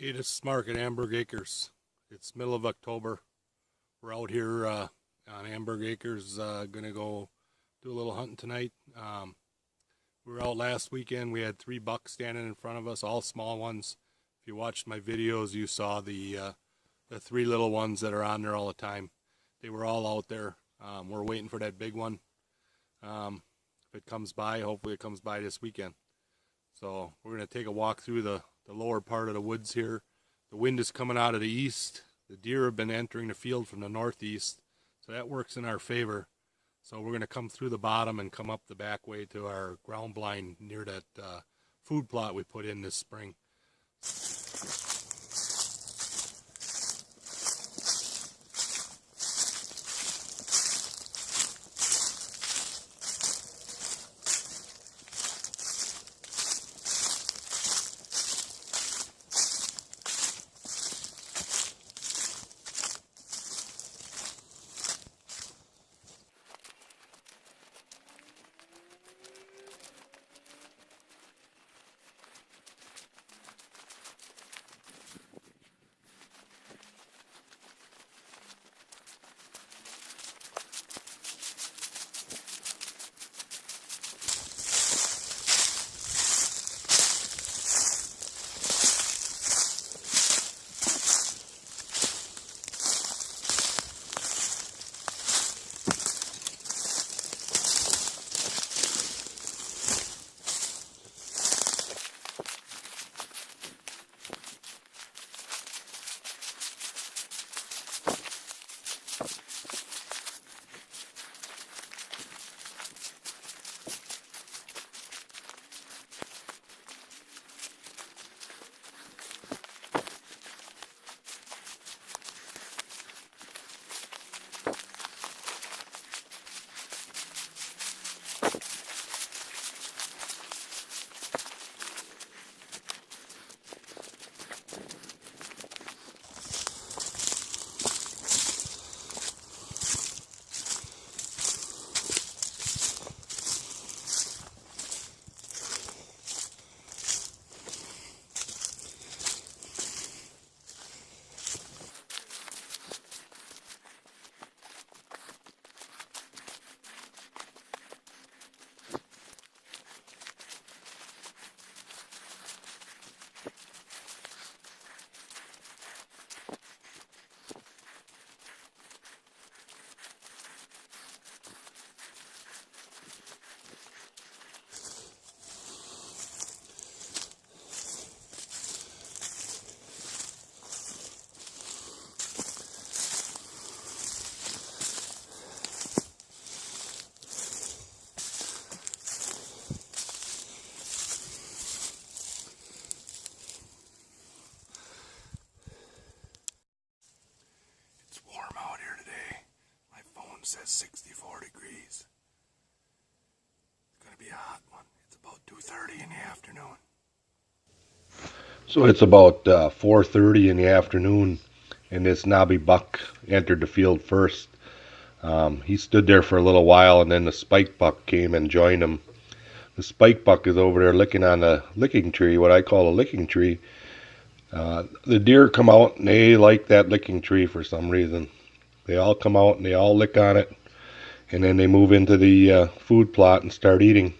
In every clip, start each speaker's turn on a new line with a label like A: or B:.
A: Hey, this is Mark at Amberg Acres. It's middle of October. We're out here on Amberg Acres, gonna go do a little hunting tonight. We were out last weekend. We had 3 bucks standing in front of us, all small ones. If you watched my videos, you saw the 3 little ones that are on there all the time. They were all out there. We're waiting for that big one. If it comes by, hopefully it comes by this weekend. So we're gonna take a walk through the lower part of the woods here. The wind is coming out of the east. The deer have been entering the field from the northeast, so that works in our favor. So we're going to come through the bottom and come up the back way to our ground blind near that food plot we put in this spring. It's warm out here today. My phone says 64 degrees. It's going to be a hot one. It's about 2:30 in the afternoon. So it's about 4:30 in the afternoon, and this knobby buck entered the field first. He stood there for a little while, and then the spike buck came and joined him. The spike buck is over there licking on a licking tree, what I call a licking tree. The deer come out and they like that licking tree for some reason. They all come out and they all lick on it, and then they move into the food plot and start eating.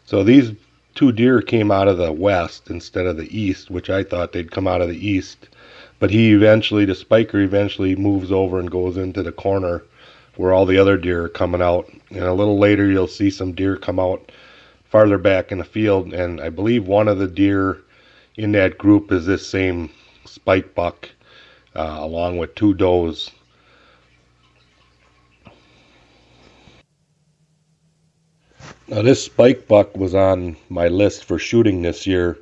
A: So these 2 deer came out of the west instead of the east, which I thought they'd come out of the east. But the spiker eventually moves over and goes into the corner where all the other deer are coming out. And a little later you'll see some deer come out farther back in the field, and I believe one of the deer in that group is this same spike buck, along with 2 does. Now this spike buck was on my list for shooting this year,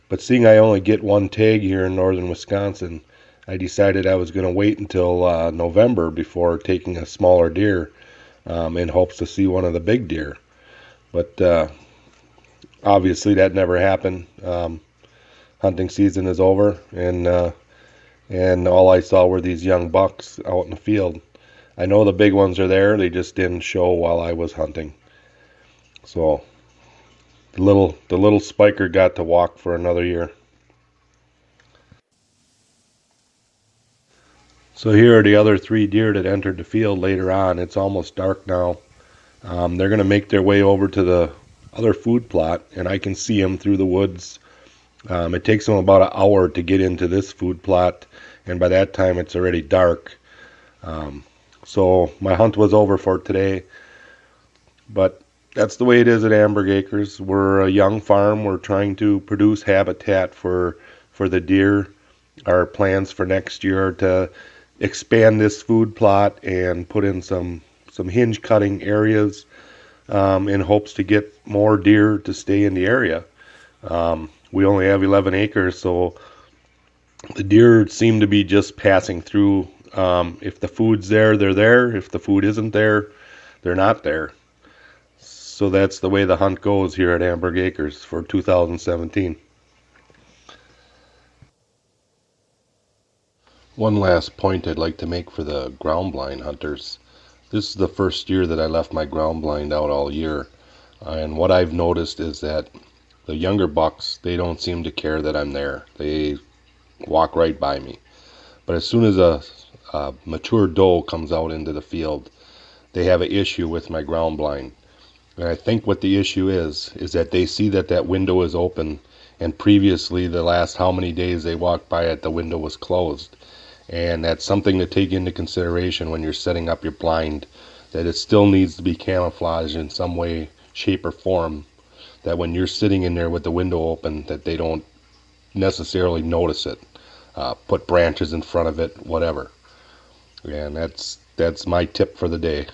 A: but seeing I only get 1 tag here in northern Wisconsin, I decided I was going to wait until November before taking a smaller deer, in hopes to see one of the big deer. But obviously that never happened. Hunting season is over, and all I saw were these young bucks out in the field. I know the big ones are there, they just didn't show while I was hunting. So the little spiker got to walk for another year. So here are the other 3 deer that entered the field later on. It's almost dark now. They're going to make their way over to the other food plot, and I can see them through the woods. It takes them about an hour to get into this food plot, and by that time it's already dark. So my hunt was over for today, but that's the way it is at Amberg Acres. We're a young farm. We're trying to produce habitat for the deer. Our plans for next year are to expand this food plot and put in some hinge cutting areas in hopes to get more deer to stay in the area. We only have 11 acres, so the deer seem to be just passing through. If the food's there, they're there. If the food isn't there, they're not there. So that's the way the hunt goes here at Amberg Acres for 2017. One last point I'd like to make for the ground blind hunters. This is the first year that I left my ground blind out all year. And what I've noticed is that the younger bucks, they don't seem to care that I'm there. They walk right by me. But as soon as a mature doe comes out into the field, they have an issue with my ground blind. And I think what the issue is that they see that that window is open, and previously the last how many days they walked by it, the window was closed. And that's something to take into consideration when you're setting up your blind, that it still needs to be camouflaged in some way, shape, or form, that when you're sitting in there with the window open, that they don't necessarily notice it. Put branches in front of it, whatever. And that's my tip for the day.